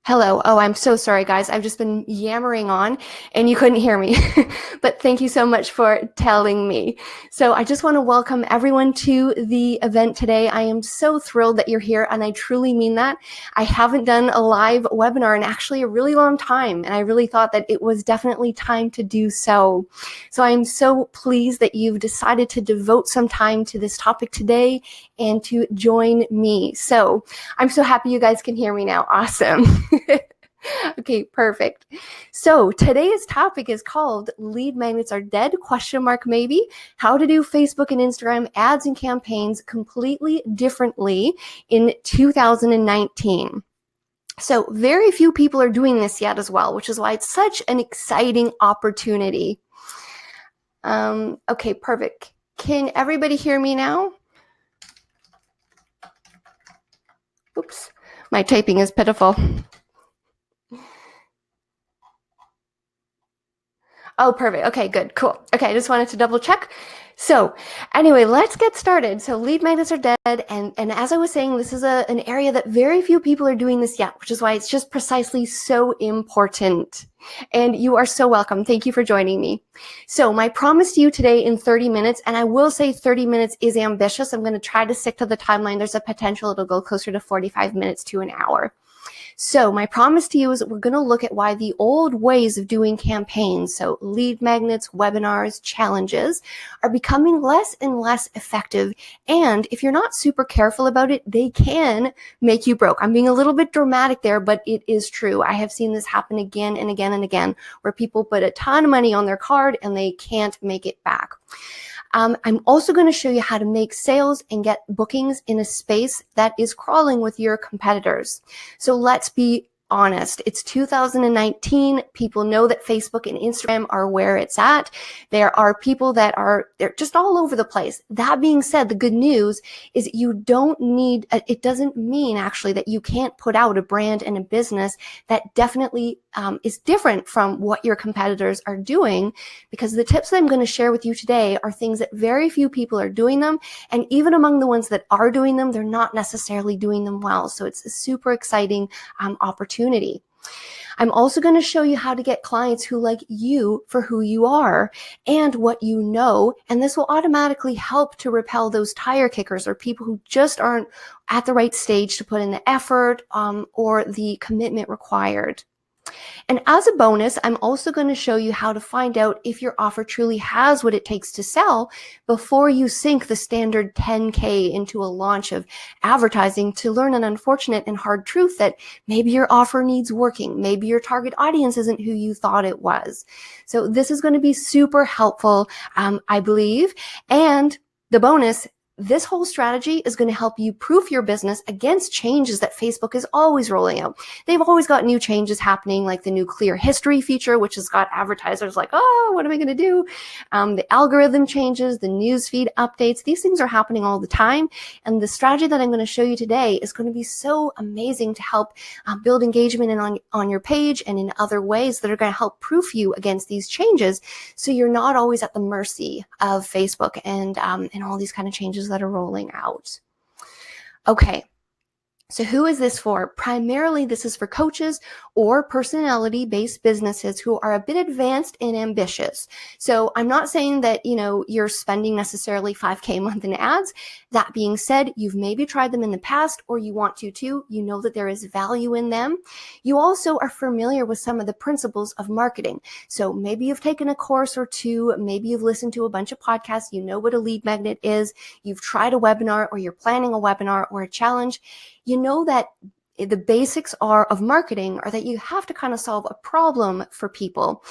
Hello. Oh, I'm so sorry, guys. I've just been yammering on and you couldn't hear me. But thank you so much for telling me. So I just want to welcome everyone to the event today. I am so thrilled that you're here, and I truly mean that. I haven't done a live webinar in actually a really long time, and I really thought that it was definitely time to do so. So I'm so pleased that you've decided to devote some time to this topic today and to join me. So I'm so happy you guys can hear me now. Awesome. Okay, perfect. So today's topic is called Lead Magnets Are Dead? Maybe. How to do Facebook and Instagram ads and campaigns completely differently in 2019. So very few people are doing this yet as well, which is why it's such an exciting opportunity. Okay, perfect. Can everybody hear me now? Oops, my typing is pitiful. Oh, perfect. Okay, good, cool. Okay, I just wanted to double check. So anyway, let's get started. So lead magnets are dead. And as I was saying, this is an area that very few people are doing this yet, which is why it's just precisely so important. And you are so welcome. Thank you for joining me. So my promise to you today in 30 minutes, and I will say 30 minutes is ambitious. I'm going to try to stick to the timeline. There's a potential it'll go closer to 45 minutes to an hour. So my promise to you is that we're going to look at why the old ways of doing campaigns, so lead magnets, webinars, challenges, are becoming less and less effective. And if you're not super careful about it, they can make you broke. I'm being a little bit dramatic there, but it is true. I have seen this happen again and again and again, where people put a ton of money on their card and they can't make it back. I'm also going to show you how to make sales and get bookings in a space that is crawling with your competitors. So let's be honest. It's 2019. People know that Facebook and Instagram are where it's at. There are people that they're just all over the place. That being said, the good news is you don't need, it doesn't mean actually that you can't put out a brand and a business that definitely is different from what your competitors are doing, because the tips that I'm going to share with you today are things that very few people are doing them. And even among the ones that are doing them, they're not necessarily doing them well. So it's a super exciting opportunity. I'm also going to show you how to get clients who like you for who you are and what you know, and this will automatically help to repel those tire kickers or people who just aren't at the right stage to put in the effort or the commitment required. And as a bonus, I'm also going to show you how to find out if your offer truly has what it takes to sell before you sink the standard 10K into a launch of advertising, to learn an unfortunate and hard truth that maybe your offer needs working. Maybe your target audience isn't who you thought it was. So this is going to be super helpful, I believe. And the bonus, this whole strategy is going to help you proof your business against changes that Facebook is always rolling out. They've always got new changes happening, like the new clear history feature, which has got advertisers like, oh, what am I going to do? The algorithm changes, the newsfeed updates. These things are happening all the time. And the strategy that I'm going to show you today is going to be so amazing to help build engagement on your page and in other ways that are going to help proof you against these changes, so you're not always at the mercy of Facebook and all these kind of changes that are rolling out. Okay. So who is this for? Primarily, this is for coaches or personality-based businesses who are a bit advanced and ambitious. So I'm not saying that, you're spending necessarily 5K a month in ads. That being said, you've maybe tried them in the past, or you want to too. You know that there is value in them. You also are familiar with some of the principles of marketing. So maybe you've taken a course or two, maybe you've listened to a bunch of podcasts, you know what a lead magnet is, you've tried a webinar, or you're planning a webinar or a challenge. You know that the basics of marketing are that you have to kind of solve a problem for people.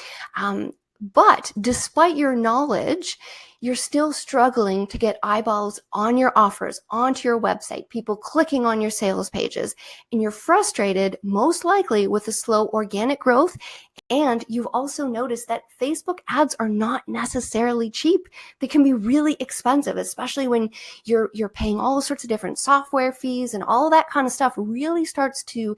But despite your knowledge, you're still struggling to get eyeballs on your offers, onto your website, people clicking on your sales pages, and you're frustrated, most likely, with the slow organic growth. And you've also noticed that Facebook ads are not necessarily cheap. They can be really expensive, especially when you're paying all sorts of different software fees, and all that kind of stuff really starts to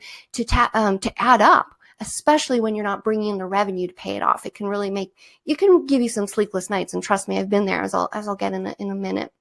add up, especially when you're not bringing in the revenue to pay it off. It can really give you some sleepless nights. And trust me, I've been there, as I'll get in a minute.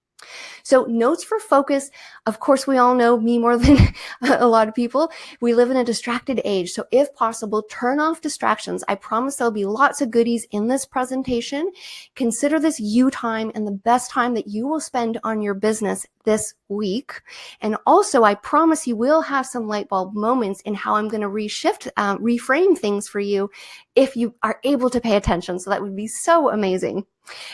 So notes for focus, of course, we all know me more than a lot of people. We live in a distracted age. So if possible, turn off distractions. I promise there'll be lots of goodies in this presentation. Consider this you time and the best time that you will spend on your business this week. And also, I promise you will have some light bulb moments in how I'm going to reframe things for you if you are able to pay attention. So that would be so amazing.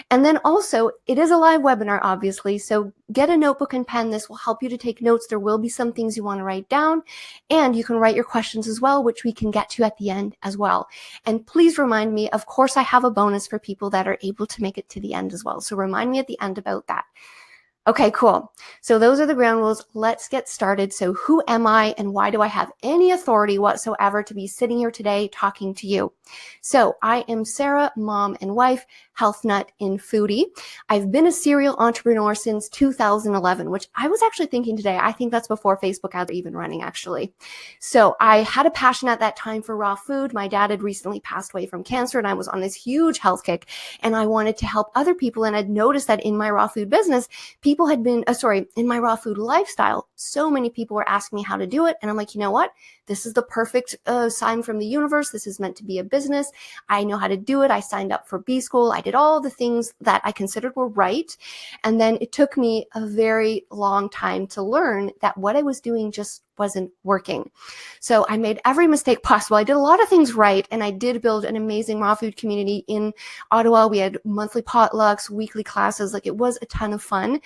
And then also, it is a live webinar, obviously, so get a notebook and pen. This will help you to take notes. There will be some things you want to write down, and you can write your questions as well, which we can get to at the end as well. And please remind me, of course, I have a bonus for people that are able to make it to the end as well. So remind me at the end about that. Okay, cool. So those are the ground rules. Let's get started. So who am I and why do I have any authority whatsoever to be sitting here today talking to you? So I am Sarah, mom and wife, health nut and foodie. I've been a serial entrepreneur since 2011, which I was actually thinking today. I think that's before Facebook ads were even running, actually. So I had a passion at that time for raw food. My dad had recently passed away from cancer and I was on this huge health kick and I wanted to help other people. And I'd noticed that in my raw food business, people had been, in my raw food lifestyle, so many people were asking me how to do it. And I'm like, you know what? This is the perfect sign from the universe. This is meant to be a business. I know how to do it. I signed up for B school. I did all the things that I considered were right. And then it took me a very long time to learn that what I was doing just wasn't working. So I made every mistake possible. I did a lot of things right. And I did build an amazing raw food community in Ottawa. We had monthly potlucks, weekly classes. Like, it was a ton of fun.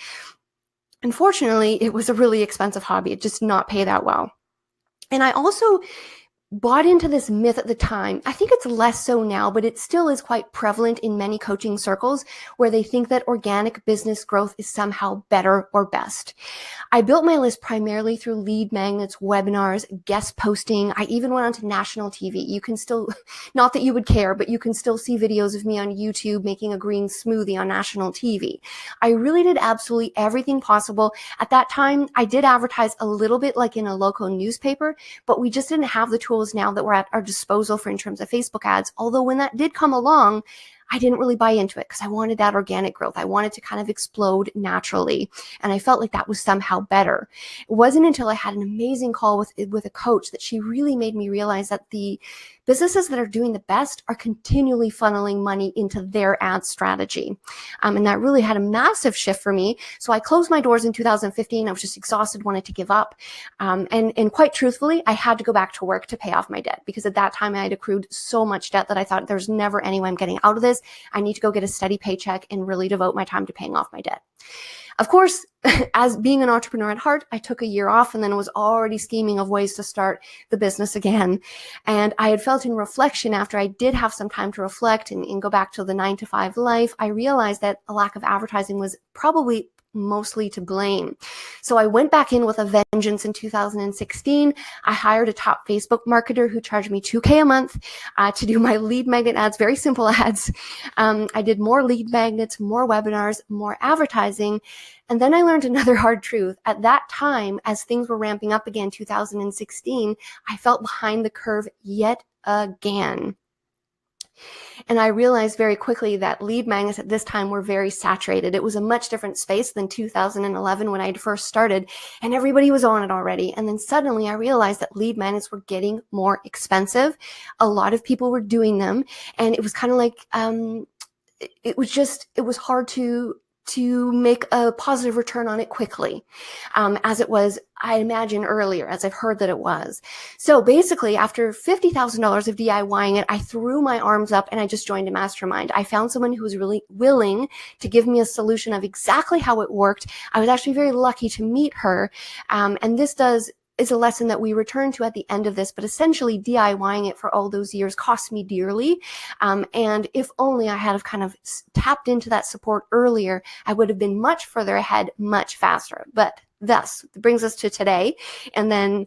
Unfortunately, it was a really expensive hobby. It just did not pay that well. And I also bought into this myth at the time. I think it's less so now, but it still is quite prevalent in many coaching circles where they think that organic business growth is somehow better or best. I built my list primarily through lead magnets, webinars, guest posting. I even went onto national TV. You can still, not that you would care, but you can still see videos of me on YouTube making a green smoothie on national TV. I really did absolutely everything possible. At that time, I did advertise a little bit like in a local newspaper, but we just didn't have the tools now that were at our disposal for in terms of Facebook ads. Although when that did come along, I didn't really buy into it because I wanted that organic growth. I wanted to kind of explode naturally. And I felt like that was somehow better. It wasn't until I had an amazing call with a coach that she really made me realize that the businesses that are doing the best are continually funneling money into their ad strategy. And that really had a massive shift for me. So I closed my doors in 2015. I was just exhausted, wanted to give up. And quite truthfully, I had to go back to work to pay off my debt because at that time I had accrued so much debt that I thought there's never any way I'm getting out of this. I need to go get a steady paycheck and really devote my time to paying off my debt. Of course, as being an entrepreneur at heart, I took a year off and then was already scheming of ways to start the business again. And I had felt in reflection after I did have some time to reflect and go back to the 9-to-5 life, I realized that a lack of advertising was probably mostly to blame. So I went back in with a vengeance in 2016. I hired a top Facebook marketer who charged me $2,000 a month to do my lead magnet ads, very simple ads. I did more lead magnets, more webinars, more advertising. And then I learned another hard truth. At that time, as things were ramping up again, 2016, I felt behind the curve yet again. And I realized very quickly that lead magnets at this time were very saturated. It was a much different space than 2011 when I first started, and everybody was on it already. And then suddenly I realized that lead magnets were getting more expensive. A lot of people were doing them, and it was kind of like, it was hard to make a positive return on it quickly, as it was, I imagine, earlier, as I've heard that it was. So basically, after $50,000 of DIYing it, I threw my arms up and I just joined a mastermind. I found someone who was really willing to give me a solution of exactly how it worked. I was actually very lucky to meet her, and this is a lesson that we return to at the end of this, but essentially DIYing it for all those years cost me dearly. And if only I had have kind of tapped into that support earlier, I would have been much further ahead, much faster. But Thus, it brings us to today. And then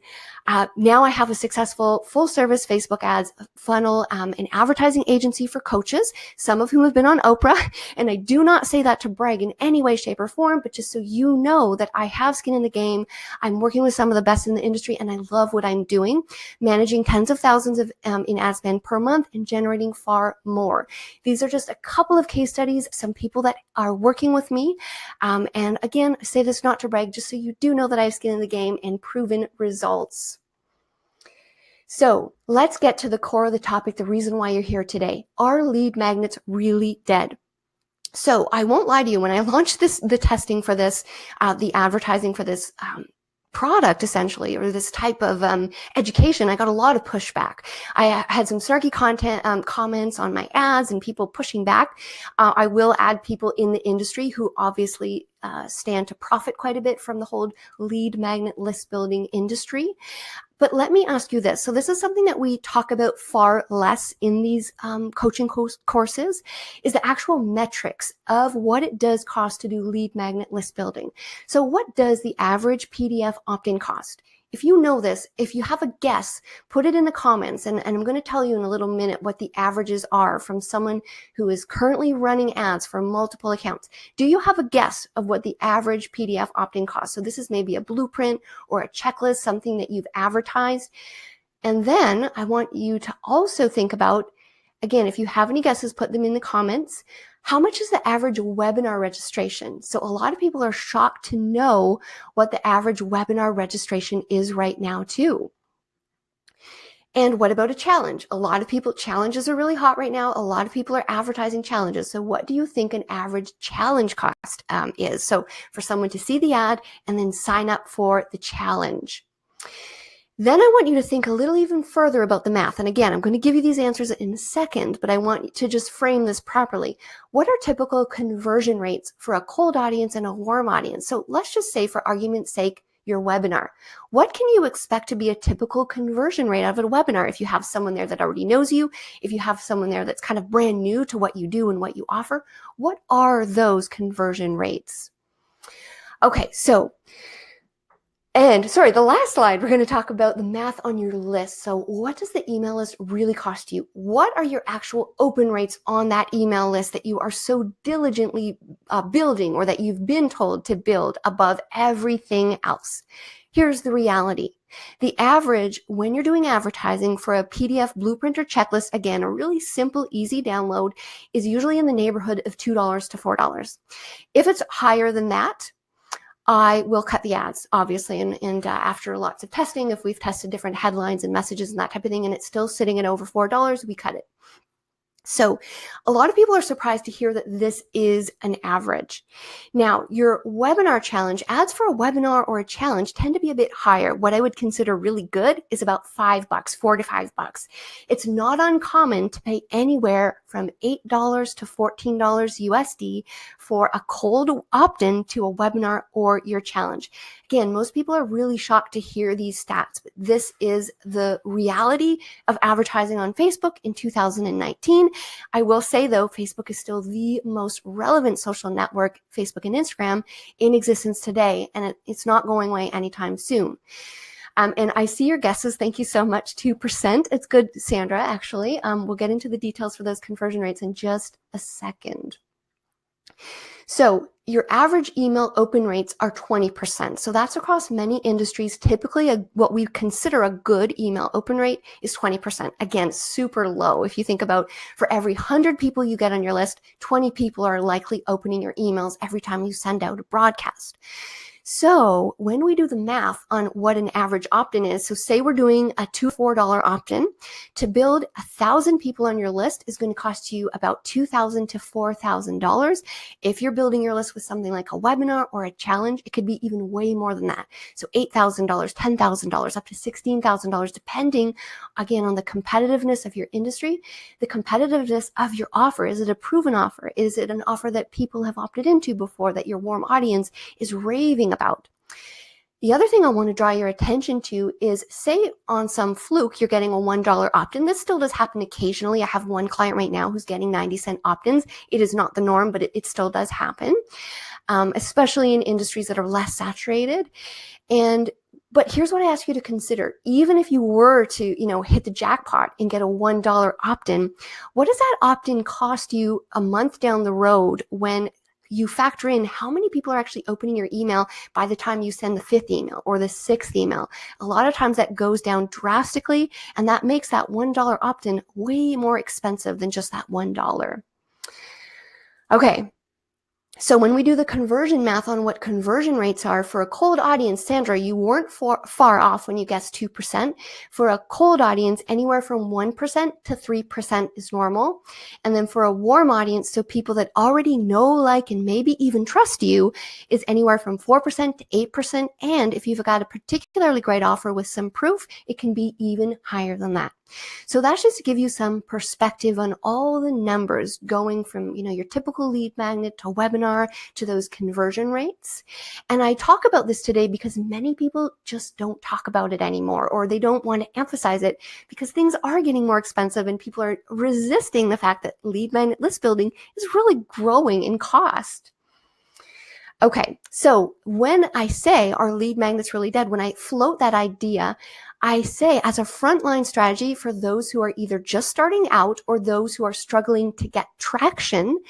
now I have a successful full-service Facebook ads funnel, an advertising agency for coaches, some of whom have been on Oprah. And I do not say that to brag in any way, shape, or form, but just so you know that I have skin in the game. I'm working with some of the best in the industry, and I love what I'm doing, managing tens of thousands of in ad spend per month and generating far more. These are just a couple of case studies, some people that are working with me. And again, I say this not to brag, just so you do know that I have skin in the game and proven results. So let's get to the core of the topic, the reason why you're here today. Are lead magnets really dead? So I won't lie to you, when I launched the testing for this, the advertising for this product essentially, or this type of education, I got a lot of pushback. I had some snarky content comments on my ads and people pushing back. I will add people in the industry who obviously stand to profit quite a bit from the whole lead magnet list building industry. But let me ask you this. So this is something that we talk about far less in these coaching courses, is the actual metrics of what it does cost to do lead magnet list building. So what does the average PDF opt-in cost? If you know this, if you have a guess, put it in the comments. And I'm going to tell you in a little minute what the averages are from someone who is currently running ads for multiple accounts. Do you have a guess of what the average PDF opt-in costs? So this is maybe a blueprint or a checklist, something that you've advertised. And then I want you to also think about, again, if you have any guesses, put them in the comments. How much is the average webinar registration? So a lot of people are shocked to know what the average webinar registration is right now too. And what about a challenge? A lot of people, challenges are really hot right now. A lot of people are advertising challenges. So what do you think an average challenge cost is? So for someone to see the ad and then sign up for the challenge. Then I want you to think a little even further about the math. And again, I'm going to give you these answers in a second, but I want you to just frame this properly. What are typical conversion rates for a cold audience and a warm audience? So let's just say, for argument's sake, your webinar. What can you expect to be a typical conversion rate out of a webinar? If you have someone there that already knows you, if you have someone there that's kind of brand new to what you do and what you offer, what are those conversion rates? Okay, so and sorry, the last slide, we're going to talk about the math on your list. So what does the email list really cost you? What are your actual open rates on that email list that you are so diligently building, or that you've been told to build above everything else? Here's the reality. The average, when you're doing advertising for a PDF blueprint or checklist, again, a really simple, easy download, is usually in the neighborhood of $2 to $4. If it's higher than that, I will cut the ads, obviously, and after lots of testing, if we've tested different headlines and messages and that type of thing, and it's still sitting at over $4, we cut it. So a lot of people are surprised to hear that this is an average. Now, your webinar challenge, ads for a webinar or a challenge tend to be a bit higher. What I would consider really good is about $5, $4 to $5. It's not uncommon to pay anywhere from $8 to $14 USD for a cold opt-in to a webinar or your challenge. Again, most people are really shocked to hear these stats, but this is the reality of advertising on Facebook in 2019. I will say, though, Facebook is still the most relevant social network, Facebook and Instagram, in existence today, and it's not going away anytime soon. And I see your guesses. Thank you so much. 2%. It's good, Sandra, actually. We'll get into the details for those conversion rates in just a second. So your average email open rates are 20%. So that's across many industries. Typically, what we consider a good email open rate is 20%. Again, super low. If you think about, for every 100 people you get on your list, 20 people are likely opening your emails every time you send out a broadcast. So when we do the math on what an average opt-in is, so say we're doing a $2 to $4 opt-in, to build 1,000 people on your list is going to cost you about $2,000 to $4,000. If you're building your list with something like a webinar or a challenge, it could be even way more than that. So $8,000, $10,000, up to $16,000, depending, again, on the competitiveness of your industry, the competitiveness of your offer. Is it a proven offer? Is it an offer that people have opted into before, that your warm audience is raving about? The other thing I want to draw your attention to is, say on some fluke, you're getting a $1 opt-in. This still does happen occasionally. I have one client right now who's getting 90-cent opt-ins. It is not the norm, but it still does happen. especially in industries that are less saturated. But here's what I ask you to consider. Even if you were to, hit the jackpot and get a $1 opt-in, what does that opt-in cost you a month down the road when you factor in how many people are actually opening your email by the time you send the 5th email or the 6th email? A lot of times that goes down drastically, and that makes that $1 opt-in way more expensive than just that $1. Okay. So when we do the conversion math on what conversion rates are for a cold audience, Sandra, you weren't far off when you guessed 2%. For a cold audience, anywhere from 1% to 3% is normal. And then for a warm audience, so people that already know, like, and maybe even trust you, is anywhere from 4% to 8%. And if you've got a particularly great offer with some proof, it can be even higher than that. So that's just to give you some perspective on all the numbers going from, your typical lead magnet to webinar to those conversion rates. And I talk about this today because many people just don't talk about it anymore, or they don't want to emphasize it because things are getting more expensive and people are resisting the fact that lead magnet list building is really growing in cost. Okay, so when I say are lead magnets really dead, when I float that idea, I say as a frontline strategy for those who are either just starting out or those who are struggling to get traction,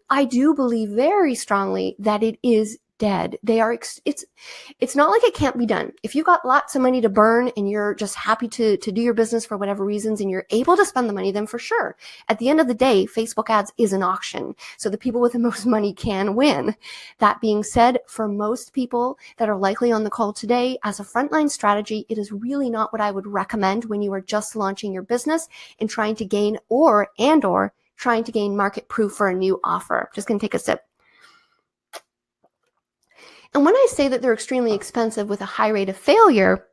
I do believe very strongly that it is dead. It's not like it can't be done. If you've got lots of money to burn and you're just happy to do your business for whatever reasons and you're able to spend the money, then for sure. At the end of the day, Facebook ads is an auction. So the people with the most money can win. That being said, for most people that are likely on the call today, as a frontline strategy, it is really not what I would recommend when you are just launching your business and trying to gain or trying to gain market proof for a new offer. Just going to take a sip. And when I say that they're extremely expensive with a high rate of failure,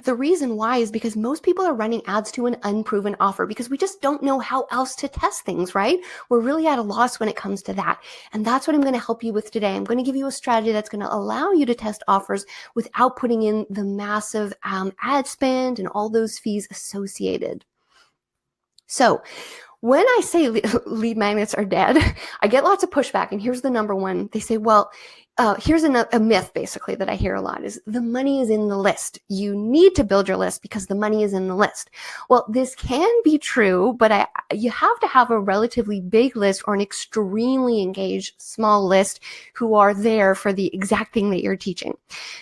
the reason why is because most people are running ads to an unproven offer because we just don't know how else to test things, right? We're really at a loss when it comes to that. And that's what I'm going to help you with today. I'm going to give you a strategy that's going to allow you to test offers without putting in the massive ad spend and all those fees associated. So when I say lead magnets are dead, I get lots of pushback. And here's the number one. They say, well, here's a myth basically that I hear a lot is the money is in the list. You need to build your list because the money is in the list. Well, this can be true, but you have to have a relatively big list or an extremely engaged small list who are there for the exact thing that you're teaching.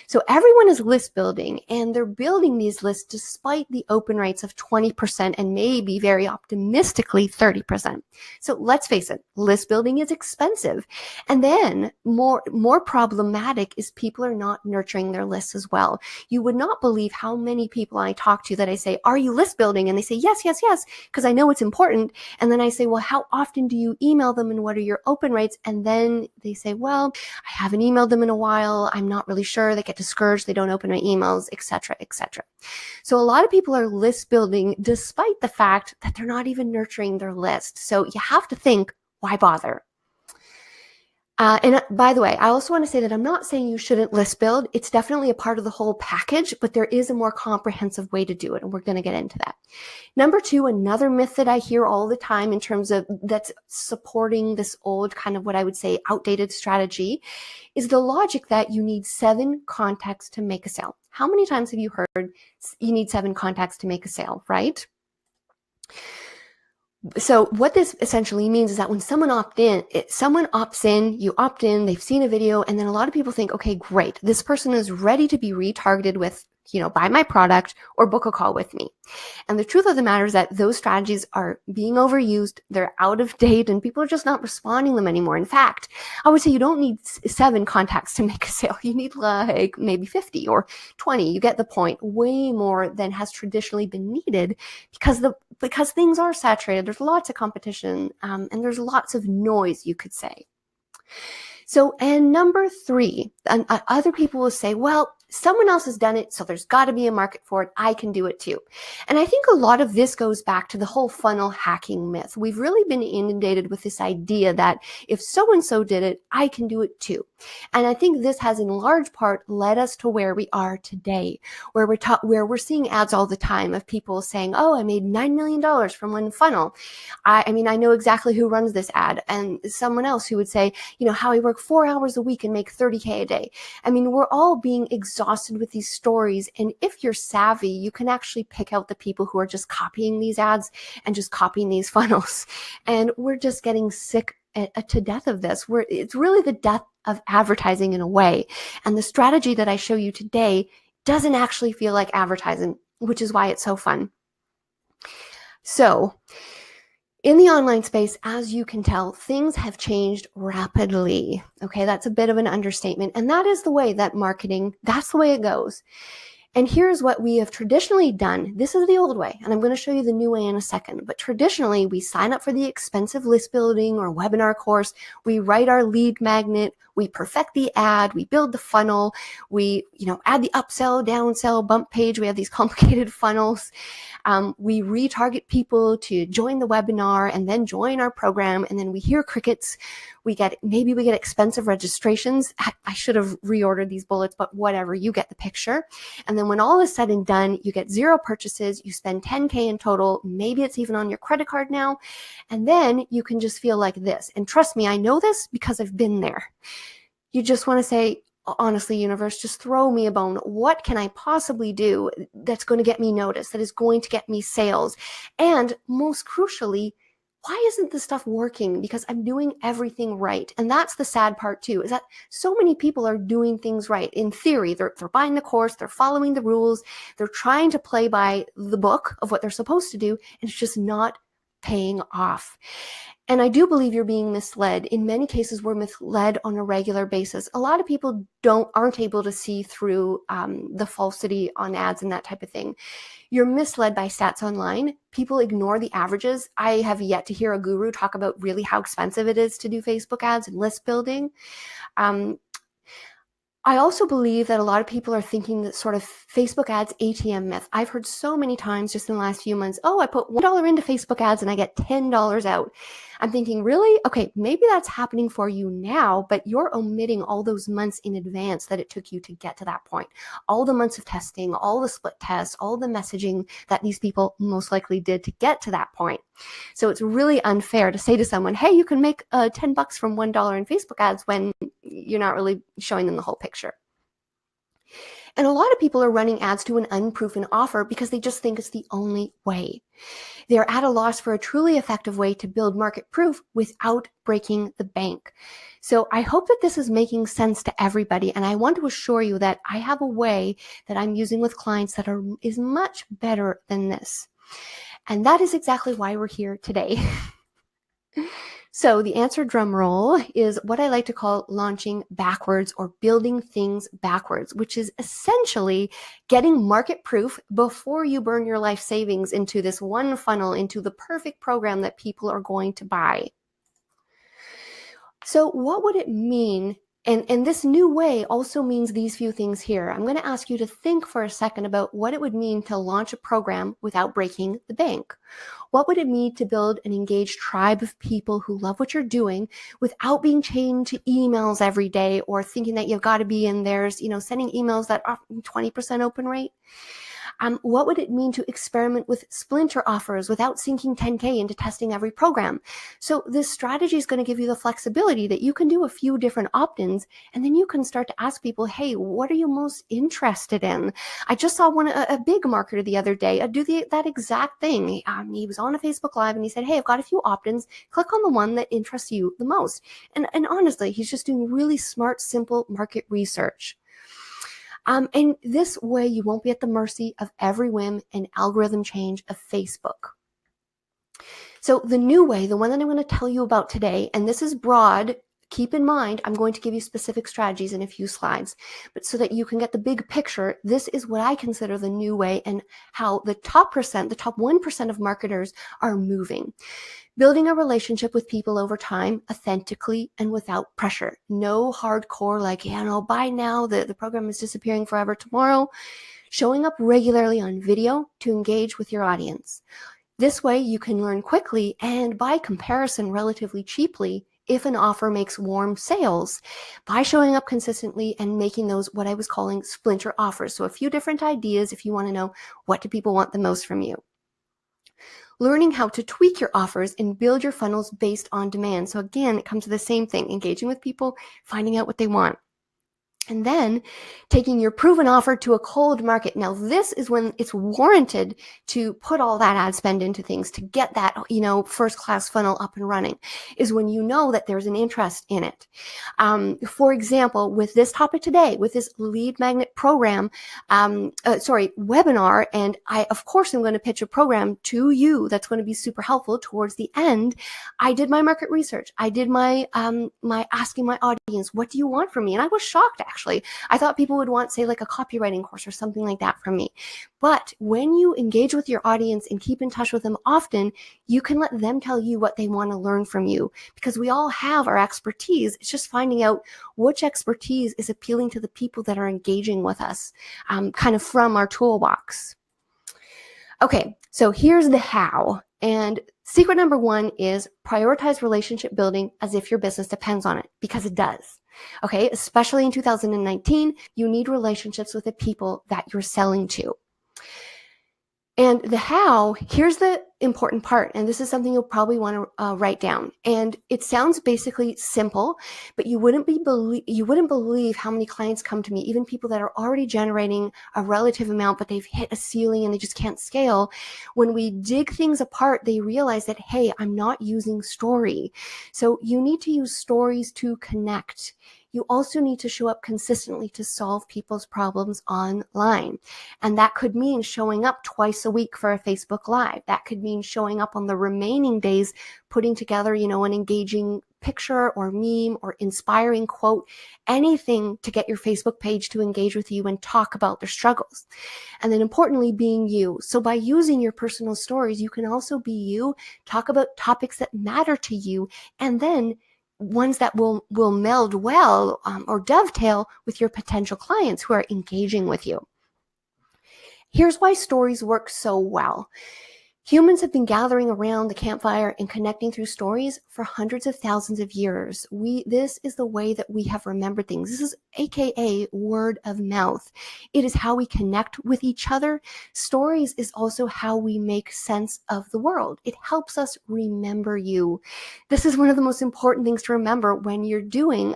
So everyone is list building and they're building these lists despite the open rates of 20% and maybe very optimistically 30%. So let's face it, list building is expensive. And then more problematic is people are not nurturing their lists as well. You would not believe how many people I talk to that I say, are you list building? And they say, yes, because I know it's important. And then I say, well, how often do you email them and what are your open rates? And then they say, well, I haven't emailed them in a while. I'm not really sure. They get discouraged. They don't open my emails, etc., etc. So a lot of people are list building despite the fact that they're not even nurturing their list. So you have to think, why bother? And by the way, I also want to say that I'm not saying you shouldn't list build. It's definitely a part of the whole package, but there is a more comprehensive way to do it. And we're going to get into that. Number two, another myth that I hear all the time in terms of that's supporting this old kind of what I would say outdated strategy is the logic that you need 7 contacts to make a sale. How many times have you heard you need 7 contacts to make a sale, right? So what this essentially means is that when someone opts in, you opt in, they've seen a video, and then a lot of people think, okay, great, this person is ready to be retargeted with, buy my product or book a call with me. And the truth of the matter is that those strategies are being overused, they're out of date, and people are just not responding to them anymore. In fact, I would say you don't need 7 contacts to make a sale. You need like maybe 50 or 20. You get the point. Way more than has traditionally been needed because things are saturated. There's lots of competition, and there's lots of noise, you could say. So, and number 3, other people will say, well, someone else has done it, so there's got to be a market for it. I can do it too. And I think a lot of this goes back to the whole funnel hacking myth. We've really been inundated with this idea that if so-and-so did it, I can do it too. And I think this has in large part led us to where we are today, where we're seeing ads all the time of people saying, oh, I made $9 million from one funnel. I mean, I know exactly who runs this ad. And someone else who would say, how I work 4 hours a week and make $30K a day. I mean, we're all being exhausted with these stories. And if you're savvy, you can actually pick out the people who are just copying these ads and just copying these funnels. And we're just getting sick to death of this. It's really the death of advertising in a way. And the strategy that I show you today doesn't actually feel like advertising, which is why it's so fun. So in the online space, as you can tell, things have changed rapidly. Okay, that's a bit of an understatement. And that is the way that marketing, that's the way it goes. And here's what we have traditionally done. This is the old way, and I'm going to show you the new way in a second. But traditionally, we sign up for the expensive list building or webinar course. We write our lead magnet. We perfect the ad. We build the funnel. We, add the upsell, downsell, bump page. We have these complicated funnels. We retarget people to join the webinar and then join our program. And then we hear crickets. Maybe we get expensive registrations. I should have reordered these bullets, but whatever, you get the picture. And then when all is said and done, you get 0 purchases, you spend $10K in total. Maybe it's even on your credit card now. And then you can just feel like this. And trust me, I know this because I've been there. You just want to say, honestly, universe, just throw me a bone. What can I possibly do that's going to get me noticed, that is going to get me sales? And most crucially, why isn't this stuff working? Because I'm doing everything right. And that's the sad part too, is that so many people are doing things right. In theory, they're buying the course, they're following the rules, they're trying to play by the book of what they're supposed to do, and it's just not paying off. And I do believe you're being misled. In many cases, we're misled on a regular basis. A lot of people aren't able to see through the falsity on ads and that type of thing. You're misled by stats online. People ignore the averages. I have yet to hear a guru talk about really how expensive it is to do Facebook ads and list building. I also believe that a lot of people are thinking that sort of Facebook ads ATM myth. I've heard so many times just in the last few months, oh, I put $1 into Facebook ads and I get $10 out. I'm thinking, really? Okay, maybe that's happening for you now, but you're omitting all those months in advance that it took you to get to that point. All the months of testing, all the split tests, all the messaging that these people most likely did to get to that point. So it's really unfair to say to someone, hey, you can make $10 from $1 in Facebook ads when you're not really showing them the whole picture. And a lot of people are running ads to an unproven offer because they just think it's the only way. They're at a loss for a truly effective way to build market proof without breaking the bank. So I hope that this is making sense to everybody. And I want to assure you that I have a way that I'm using with clients that is much better than this. And that is exactly why we're here today. So the answer, drum roll, is what I like to call launching backwards or building things backwards, which is essentially getting market proof before you burn your life savings into this one funnel, into the perfect program that people are going to buy. So what would it mean? And this new way also means these few things here. I'm going to ask you to think for a second about what it would mean to launch a program without breaking the bank. What would it mean to build an engaged tribe of people who love what you're doing without being chained to emails every day or thinking that you've got to be in theirs, sending emails that are 20% open rate? What would it mean to experiment with splinter offers without sinking 10K into testing every program? So this strategy is going to give you the flexibility that you can do a few different opt-ins, and then you can start to ask people, hey, what are you most interested in? I just saw a big marketer the other day do that exact thing. He was on a Facebook Live and he said, hey, I've got a few opt-ins. Click on the one that interests you the most. And honestly, he's just doing really smart, simple market research. And this way you won't be at the mercy of every whim and algorithm change of Facebook. So the new way, the one that I'm going to tell you about today, and this is broad, keep in mind, I'm going to give you specific strategies in a few slides, but so that you can get the big picture, this is what I consider the new way and how the top 1% of marketers are moving. Building a relationship with people over time, authentically and without pressure. No hardcore, like, yeah, no, bye now, the program is disappearing forever tomorrow. Showing up regularly on video to engage with your audience. This way you can learn quickly and by comparison relatively cheaply if an offer makes warm sales by showing up consistently and making those what I was calling splinter offers. So a few different ideas if you want to know what do people want the most from you. Learning how to tweak your offers and build your funnels based on demand. So again, it comes to the same thing, engaging with people, finding out what they want. And then taking your proven offer to a cold market. Now, this is when it's warranted to put all that ad spend into things to get that, first class funnel up and running, is when you know that there's an interest in it. For example, with this topic today, with this lead magnet program, webinar, and I, of course, am going to pitch a program to you that's going to be super helpful towards the end. I did my market research. I did my asking my audience, what do you want from me? And I was shocked, actually. I thought people would want, say, like a copywriting course or something like that from me. But when you engage with your audience and keep in touch with them often, you can let them tell you what they want to learn from you, because we all have our expertise. It's just finding out which expertise is appealing to the people that are engaging with us, kind of from our toolbox. Okay, so here's the how. And secret number one is prioritize relationship building as if your business depends on it, because it does. Okay, especially in 2019, you need relationships with the people that you're selling to. And the how, here's the important part, and this is something you'll probably want to write down. And it sounds basically simple, but you wouldn't believe how many clients come to me, even people that are already generating a relative amount, but they've hit a ceiling and they just can't scale. When we dig things apart, they realize that, hey, I'm not using story. So you need to use stories to connect. You also need to show up consistently to solve people's problems online. And that could mean showing up twice a week for a Facebook Live. That could mean showing up on the remaining days, putting together, an engaging picture or meme or inspiring quote, anything to get your Facebook page to engage with you and talk about their struggles. And then importantly, being you. So by using your personal stories, you can also be you, talk about topics that matter to you, and then ones that will meld well or dovetail with your potential clients who are engaging with you. Here's why stories work so well. Humans have been gathering around the campfire and connecting through stories for hundreds of thousands of years. This is the way that we have remembered things. This is AKA word of mouth. It is how we connect with each other. Stories is also how we make sense of the world. It helps us remember you. This is one of the most important things to remember when you're doing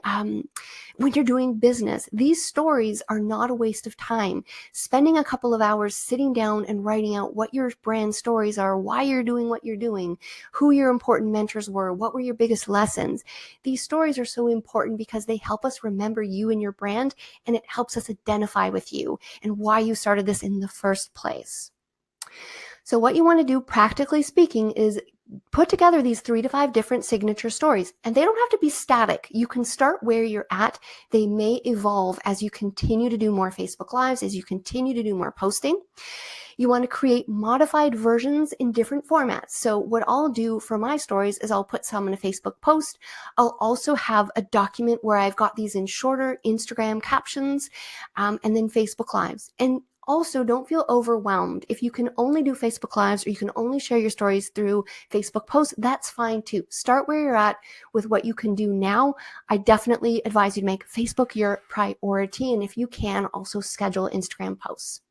business. These stories are not a waste of time. Spending a couple of hours sitting down and writing out what your brand stories are, why you're doing what you're doing, who your important mentors were, what were your biggest lessons. These stories are so important because they help us remember you and your brand, and it helps us identify with you and why you started this in the first place. So what you want to do, practically speaking, is put together these 3 to 5 different signature stories, and they don't have to be static. You can start where you're at. They may evolve as you continue to do more Facebook Lives, as you continue to do more posting. You want to create modified versions in different formats. So what I'll do for my stories is I'll put some in a Facebook post. I'll also have a document where I've got these in shorter Instagram captions, and then Facebook Lives. And also, don't feel overwhelmed. If you can only do Facebook Lives or you can only share your stories through Facebook posts, that's fine too. Start where you're at with what you can do now. I definitely advise you to make Facebook your priority. And if you can, also schedule Instagram posts.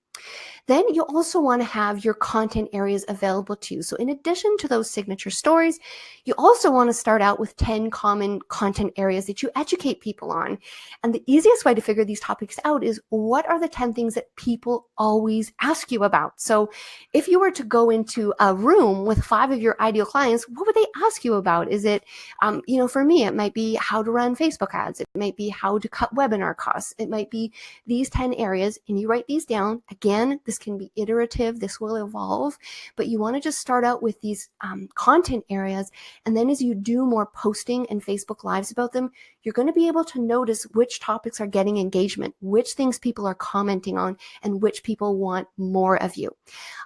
Then you also want to have your content areas available too. So in addition to those signature stories, you also want to start out with 10 common content areas that you educate people on. And the easiest way to figure these topics out is, what are the 10 things that people always ask you about? So if you were to go into a room with 5 of your ideal clients, what would they ask you about? Is it, for me, it might be how to run Facebook ads. It might be how to cut webinar costs. It might be these 10 areas, and you write these down. Again, again, this can be iterative, this will evolve, but you want to just start out with these content areas. And then as you do more posting and Facebook Lives about them, you're going to be able to notice which topics are getting engagement, which things people are commenting on, and which people want more of you.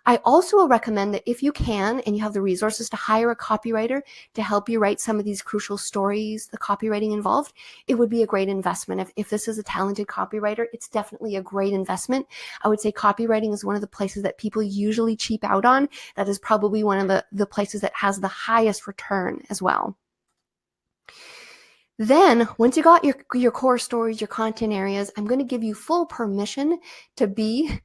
I also will recommend that if you can and you have the resources to hire a copywriter to help you write some of these crucial stories, the copywriting involved, it would be a great investment. If this is a talented copywriter, it's definitely a great investment. I would say copywriting is one of the places that people usually cheap out on. That is probably one of the places that has the highest return as well. Then, once you got your core stories, your content areas, I'm going to give you full permission to be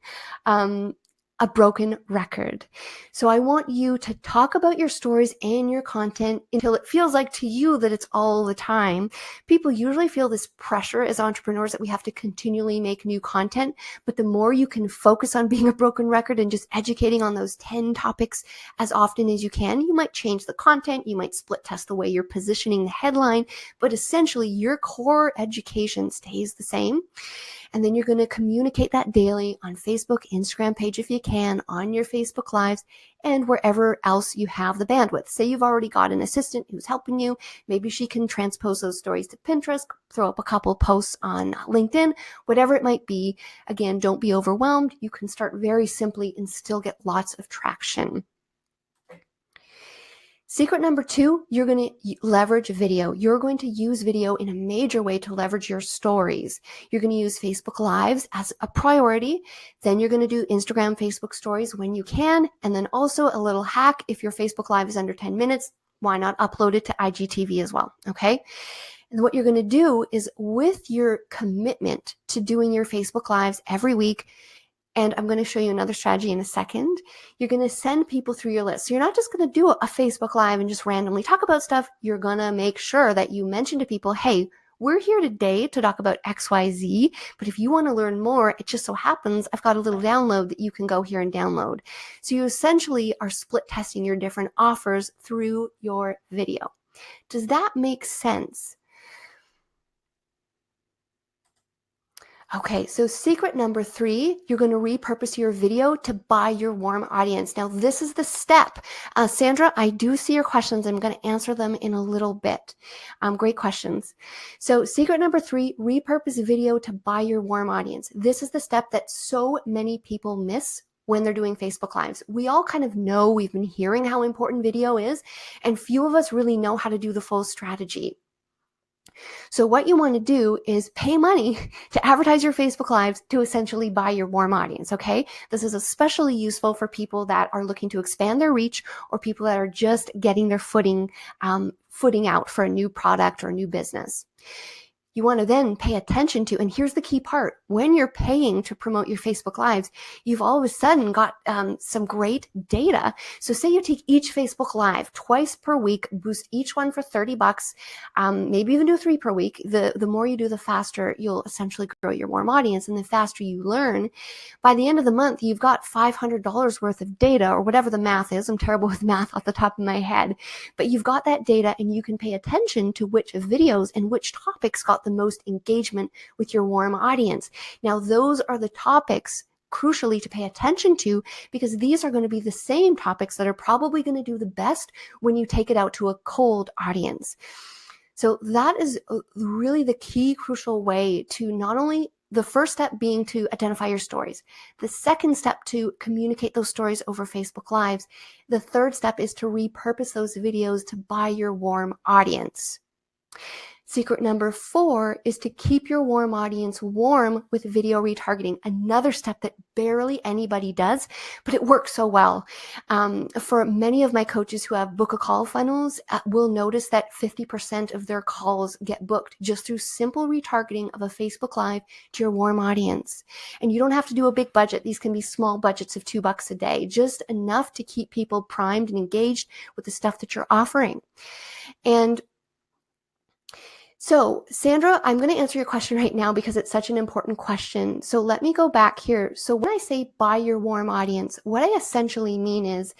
a broken record. So I want you to talk about your stories and your content until it feels like to you that it's all the time. People usually feel this pressure as entrepreneurs that we have to continually make new content, but the more you can focus on being a broken record and just educating on those 10 topics as often as you can, you might change the content, you might split test the way you're positioning the headline, but essentially your core education stays the same. And then you're going to communicate that daily on Facebook, Instagram page if you can, on your Facebook Lives, and wherever else you have the bandwidth. Say you've already got an assistant who's helping you. Maybe she can transpose those stories to Pinterest, throw up a couple posts on LinkedIn, whatever it might be. Again, don't be overwhelmed. You can start very simply and still get lots of traction. Secret number 2, you're going to leverage video. You're going to use video in a major way to leverage your stories. You're going to use Facebook Lives as a priority. Then you're going to do Instagram, Facebook stories when you can. And then also a little hack, if your Facebook Live is under 10 minutes, why not upload it to IGTV as well, okay? And what you're going to do is with your commitment to doing your Facebook Lives every week, and I'm going to show you another strategy in a second, you're going to send people through your list. So you're not just going to do a Facebook Live and just randomly talk about stuff. You're going to make sure that you mention to people, hey, we're here today to talk about XYZ, but if you want to learn more, it just so happens I've got a little download that you can go here and download. So you essentially are split testing your different offers through your video. Does that make sense? Okay, so secret number 3, you're going to repurpose your video to buy your warm audience. Now, this is the step. Sandra, I do see your questions. I'm going to answer them in a little bit. Great questions. So secret number 3, repurpose video to buy your warm audience. This is the step that so many people miss when they're doing Facebook Lives. We all kind of know, we've been hearing how important video is, and few of us really know how to do the full strategy. So what you want to do is pay money to advertise your Facebook Lives to essentially buy your warm audience, okay? This is especially useful for people that are looking to expand their reach or people that are just getting their footing out for a new product or a new business. You want to then pay attention to, and here's the key part, when you're paying to promote your Facebook Lives, you've all of a sudden got some great data. So say you take each Facebook Live twice per week, boost each one for $30, maybe even do 3 per week. The more you do, the faster you'll essentially grow your warm audience, and the faster you learn. By the end of the month, you've got $500 worth of data, or whatever the math is. I'm terrible with math off the top of my head, but you've got that data, and you can pay attention to which videos and which topics got the most engagement with your warm audience. Now, those are the topics crucially to pay attention to, because these are going to be the same topics that are probably going to do the best when you take it out to a cold audience. So that is really the key crucial way to not only, the first step being to identify your stories. The second step to communicate those stories over Facebook Lives. The third step is to repurpose those videos to buy your warm audience. Secret number 4 is to keep your warm audience warm with video retargeting. Another step that barely anybody does, but it works so well. For many of my coaches who have book a call funnels, will notice that 50% of their calls get booked just through simple retargeting of a Facebook Live to your warm audience. And you don't have to do a big budget. These can be small budgets of $2 a day, just enough to keep people primed and engaged with the stuff that you're offering. And so, Sandra, I'm going to answer your question right now because it's such an important question. So let me go back here. So when I say buy your warm audience, what I essentially mean is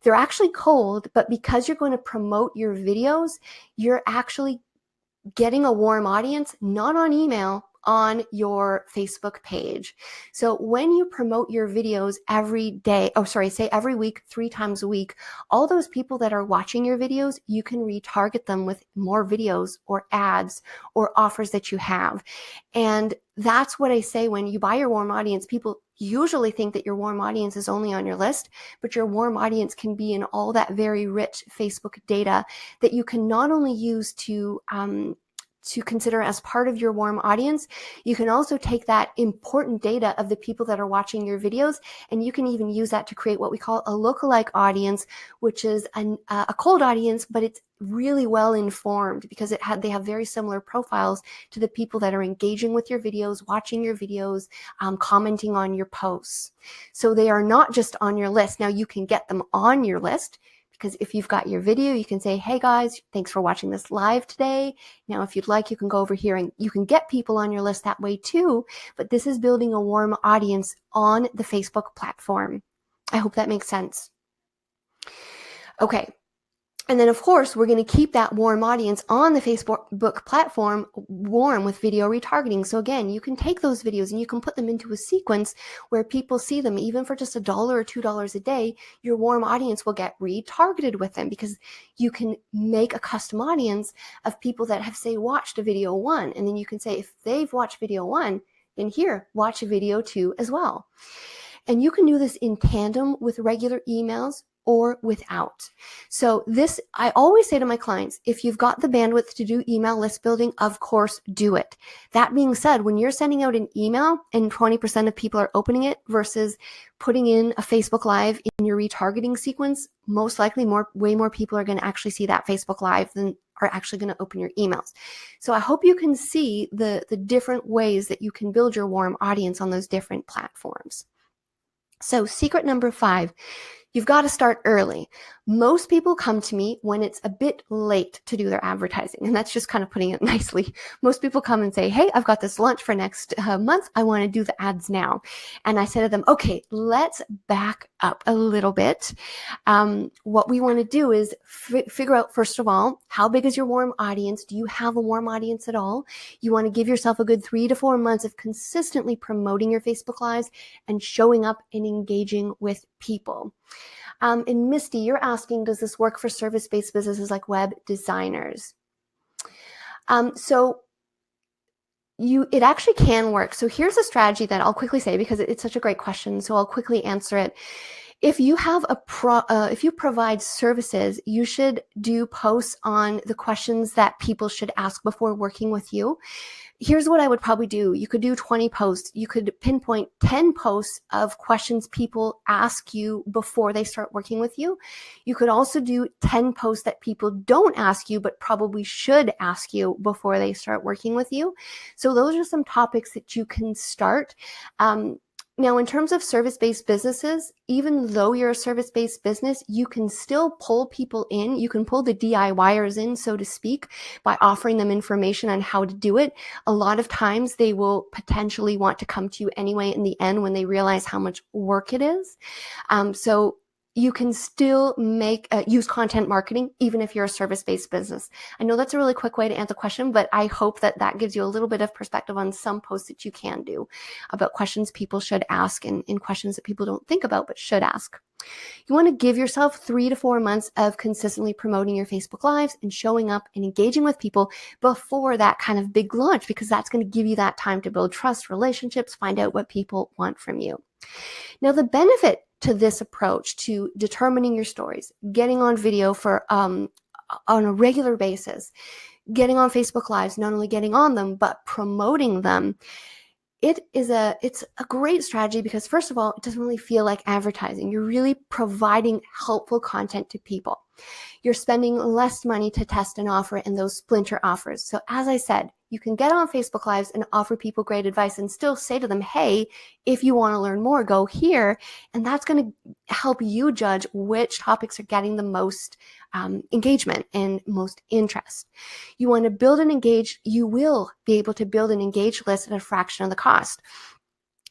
they're actually cold, but because you're going to promote your videos, you're actually getting a warm audience, not on email, on your Facebook page. So when you promote your videos every week, 3 times a week, all those people that are watching your videos, you can retarget them with more videos or ads or offers that you have. And that's what I say when you buy your warm audience. People usually think that your warm audience is only on your list, but your warm audience can be in all that very rich Facebook data that you can not only use to consider as part of your warm audience. You can also take that important data of the people that are watching your videos, and you can even use that to create what we call a lookalike audience, which is a cold audience, but it's really well informed because they have very similar profiles to the people that are engaging with your videos, watching your videos, commenting on your posts. So they are not just on your list. Now you can get them on your list, because if you've got your video, you can say, hey guys, thanks for watching this live today. Now, if you'd like, you can go over here and you can get people on your list that way too. But this is building a warm audience on the Facebook platform. I hope that makes sense. Okay. And then, of course, we're going to keep that warm audience on the Facebook platform warm with video retargeting. So again, you can take those videos and you can put them into a sequence where people see them. Even for just $1 or $2 a day, your warm audience will get retargeted with them, because you can make a custom audience of people that have, say, watched a video 1. And then you can say, if they've watched video 1, then here, watch a video 2 as well. And you can do this in tandem with regular emails or without. So this, I always say to my clients, if you've got the bandwidth to do email list building, of course, do it. That being said, when you're sending out an email and 20% of people are opening it versus putting in a Facebook Live in your retargeting sequence, most likely way more people are going to actually see that Facebook Live than are actually going to open your emails. So I hope you can see the different ways that you can build your warm audience on those different platforms. So secret number 5, you've got to start early. Most people come to me when it's a bit late to do their advertising, and that's just kind of putting it nicely. Most people come and say, hey, I've got this launch for next month. I want to do the ads now. And I say to them, okay, let's back up a little bit. What we want to do is figure out, first of all, how big is your warm audience? Do you have a warm audience at all? You want to give yourself a good 3 to 4 months of consistently promoting your Facebook Lives and showing up and engaging with people. And Misty, you're asking, does this work for service-based businesses like web designers? So it actually can work. So here's a strategy that I'll quickly say, because it's such a great question. So I'll quickly answer it. If you have if you provide services, you should do posts on the questions that people should ask before working with you. Here's what I would probably do. You could do 20 posts. You could pinpoint 10 posts of questions people ask you before they start working with you. You could also do 10 posts that people don't ask you, but probably should ask you before they start working with you. So those are some topics that you can start. Now, in terms of service-based businesses, even though you're a service-based business, you can still pull people in. You can pull the DIYers in, so to speak, by offering them information on how to do it. A lot of times they will potentially want to come to you anyway in the end when they realize how much work it is. So you can still use content marketing even if you're a service-based business. I know that's a really quick way to answer the question, but I hope that gives you a little bit of perspective on some posts that you can do about questions people should ask and questions that people don't think about but should ask. You want to give yourself 3 to 4 months of consistently promoting your Facebook Lives and showing up and engaging with people before that kind of big launch, because that's going to give you that time to build trust, relationships, find out what people want from you. Now, the benefit to this approach to determining your stories, getting on video for on a regular basis, getting on Facebook Lives, not only getting on them, but promoting them, it's a great strategy because, first of all, it doesn't really feel like advertising. You're really providing helpful content to people. You're spending less money to test an offer in those splinter offers. So as I said, you can get on Facebook Lives and offer people great advice and still say to them, hey, if you want to learn more, go here. And that's going to help you judge which topics are getting the most engagement and most interest. You want to build and engage. You will be able to build an engaged list at a fraction of the cost.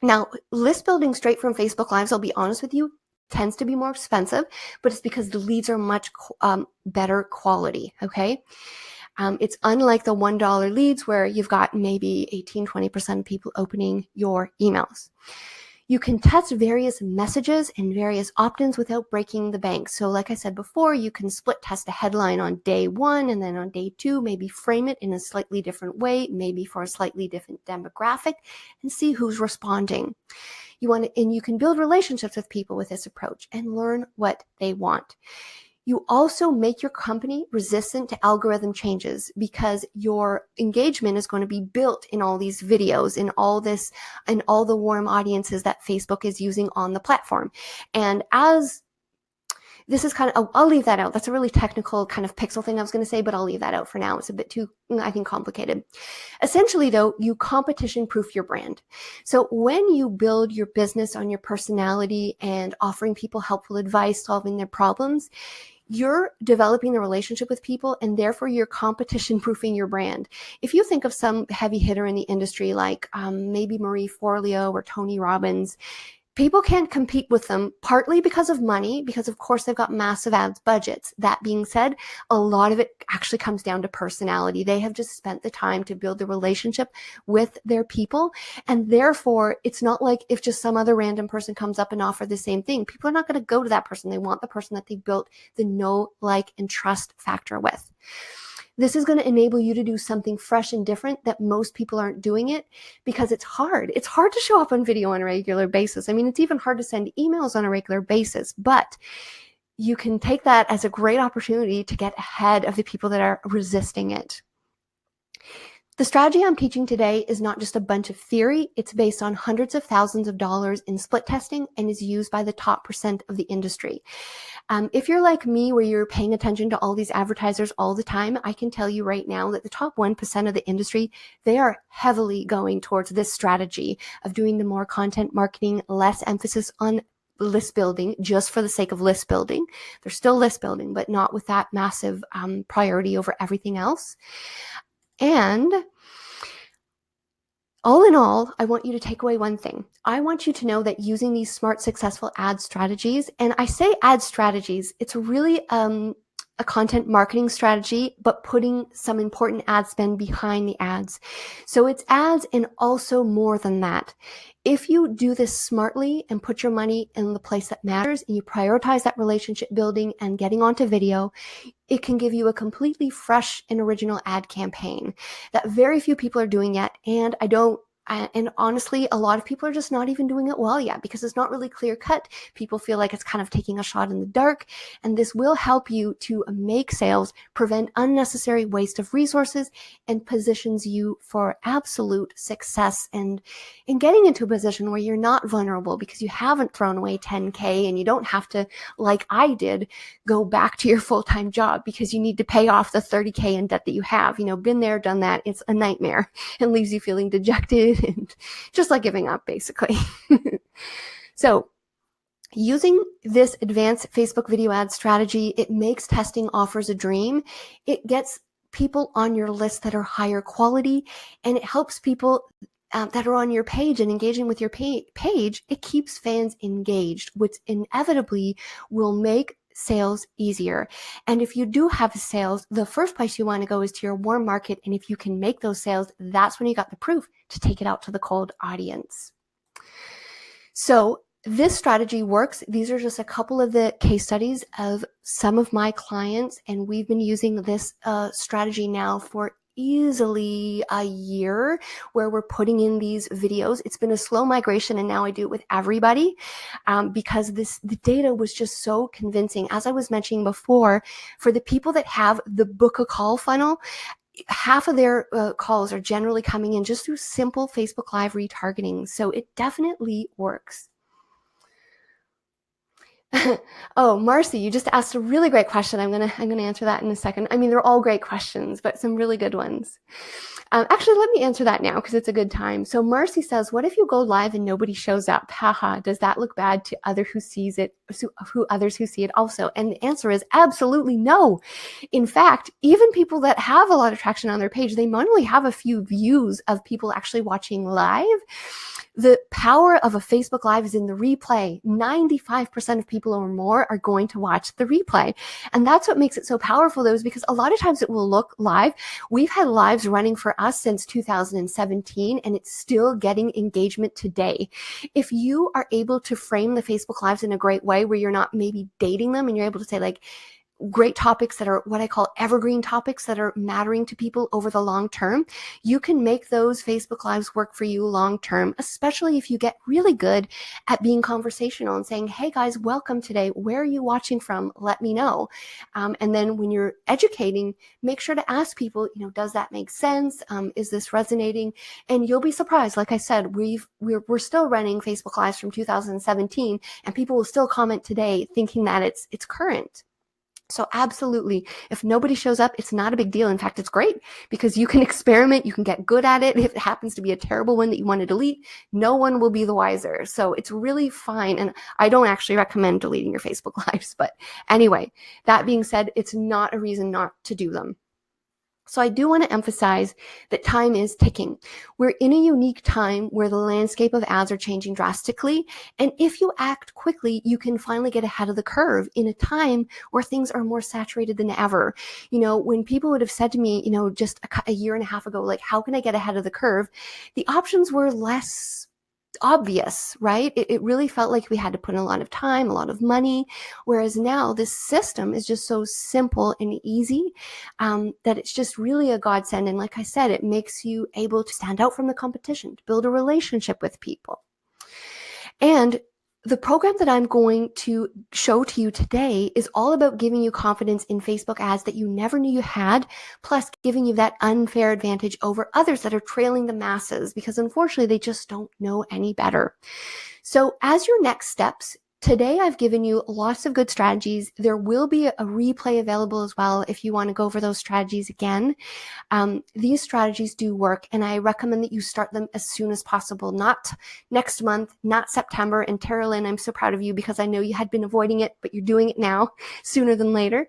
Now, list building straight from Facebook Lives, I'll be honest with you, tends to be more expensive, but it's because the leads are much better quality, okay? It's unlike the $1 leads where you've got maybe 18-20% of people opening your emails. You can test various messages and various opt-ins without breaking the bank. So like I said before, you can split test a headline on day 1 and then on day 2, maybe frame it in a slightly different way, maybe for a slightly different demographic, and see who's responding. And you can build relationships with people with this approach and learn what they want. You also make your company resistant to algorithm changes because your engagement is going to be built in all these videos, in all the warm audiences that Facebook is using on the platform. And as this is I'll leave that out. That's a really technical kind of pixel thing I was going to say, but I'll leave that out for now. It's a bit too, I think, complicated. Essentially, though, you competition-proof your brand. So when you build your business on your personality and offering people helpful advice, solving their problems, you're developing the relationship with people, and therefore you're competition-proofing your brand. If you think of some heavy hitter in the industry like maybe Marie Forleo or Tony Robbins, people can't compete with them, partly because of money, because of course they've got massive ads budgets. That being said, a lot of it actually comes down to personality. They have just spent the time to build the relationship with their people. And therefore, it's not like if just some other random person comes up and offers the same thing. People are not going to go to that person. They want the person that they built the know, like, and trust factor with. This is going to enable you to do something fresh and different that most people aren't doing it because it's hard. It's hard to show up on video on a regular basis. I mean, it's even hard to send emails on a regular basis, but you can take that as a great opportunity to get ahead of the people that are resisting it. The strategy I'm teaching today is not just a bunch of theory. It's based on hundreds of thousands of dollars in split testing and is used by the top % of the industry. If you're like me, where you're paying attention to all these advertisers all the time, I can tell you right now that the top 1% of the industry, they are heavily going towards this strategy of doing the more content marketing, less emphasis on list building just for the sake of list building. They're still list building, but not with that massive priority over everything else. And all in all, I want you to take away one thing. I want you to know that using these smart, successful ad strategies, and I say ad strategies, it's really a content marketing strategy, but putting some important ad spend behind the ads. So it's ads and also more than that. If you do this smartly and put your money in the place that matters and you prioritize that relationship building and getting onto video, it can give you a completely fresh and original ad campaign that very few people are doing yet. And honestly, a lot of people are just not even doing it well yet because it's not really clear cut. People feel like it's kind of taking a shot in the dark, and this will help you to make sales, prevent unnecessary waste of resources, and positions you for absolute success and getting into a position where you're not vulnerable because you haven't thrown away $10K and you don't have to, like I did, go back to your full-time job because you need to pay off the $30K in debt that you have. Been there, done that. It's a nightmare and leaves you feeling dejected and just like giving up, basically. So using this advanced Facebook video ad strategy, it makes testing offers a dream. It gets people on your list that are higher quality, and it helps people that are on your page and engaging with your page. It keeps fans engaged, which inevitably will make sales easier. And if you do have sales, the first place you want to go is to your warm market. And if you can make those sales, that's when you got the proof to take it out to the cold audience. So this strategy works. These are just a couple of the case studies of some of my clients, and we've been using this strategy now for easily a year, where we're putting in these videos. It's been a slow migration, and now I do it with everybody because the data was just so convincing. As I was mentioning before, for the people that have the book a call funnel, half of their calls are generally coming in just through simple Facebook Live retargeting. So it definitely works. Oh, Marcy, you just asked a really great question. I'm gonna answer that in a second. I mean, they're all great questions, but some really good ones. Actually, let me answer that now because it's a good time. So Marcy says, what if you go live and nobody shows up? Haha, does that look bad to others who see it also? And the answer is absolutely no. In fact, even people that have a lot of traction on their page, they might only have a few views of people actually watching live. The power of a Facebook Live is in the replay. 95% of people people or more are going to watch the replay. And that's what makes it so powerful, though, is because a lot of times it will look live. We've had lives running for us since 2017, and it's still getting engagement today. If you are able to frame the Facebook Lives in a great way where you're not maybe dating them, and you're able to say, like, great topics that are what I call evergreen topics that are mattering to people over the long term, you can make those Facebook Lives work for you long term, especially if you get really good at being conversational and saying, hey guys, welcome today. Where are you watching from? Let me know. And then when you're educating, make sure to ask people, does that make sense? Is this resonating? And you'll be surprised. Like I said, we're still running Facebook Lives from 2017, and people will still comment today thinking that it's current. So absolutely, if nobody shows up, it's not a big deal. In fact, it's great because you can experiment, you can get good at it. If it happens to be a terrible one that you want to delete, no one will be the wiser. So it's really fine. And I don't actually recommend deleting your Facebook Lives. But anyway, that being said, it's not a reason not to do them. So I do want to emphasize that time is ticking. We're in a unique time where the landscape of ads are changing drastically. And if you act quickly, you can finally get ahead of the curve in a time where things are more saturated than ever. When people would have said to me, just a year and a half ago, like, how can I get ahead of the curve? The options were less obvious, right? It really felt like we had to put in a lot of time, a lot of money, whereas now this system is just so simple and easy that it's just really a godsend. And like I said, it makes you able to stand out from the competition, to build a relationship with people. And the program that I'm going to show to you today is all about giving you confidence in Facebook ads that you never knew you had, plus giving you that unfair advantage over others that are trailing the masses, because unfortunately they just don't know any better. So as your next steps, today I've given you lots of good strategies. There will be a replay available as well if you want to go over those strategies again. These strategies do work, and I recommend that you start them as soon as possible, not next month, not September. And Tara Lynn, I'm so proud of you because I know you had been avoiding it, but you're doing it now sooner than later.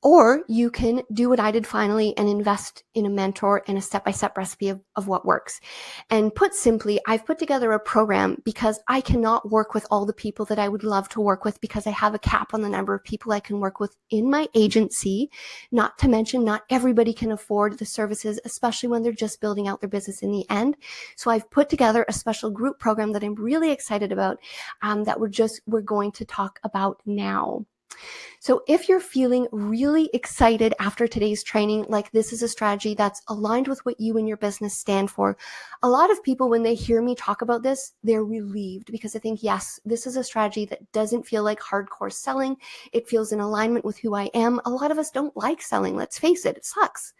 Or you can do what I did finally and invest in a mentor and a step-by-step recipe of what works. And put simply, I've put together a program because I cannot work with all the people that I would love to work with because I have a cap on the number of people I can work with in my agency. Not to mention, not everybody can afford the services, especially when they're just building out their business in the end. So I've put together a special group program that I'm really excited about that we're going to talk about now. So if you're feeling really excited after today's training, like this is a strategy that's aligned with what you and your business stand for, a lot of people, when they hear me talk about this, they're relieved because they think, yes, this is a strategy that doesn't feel like hardcore selling. It feels in alignment with who I am. A lot of us don't like selling. Let's face it, it sucks.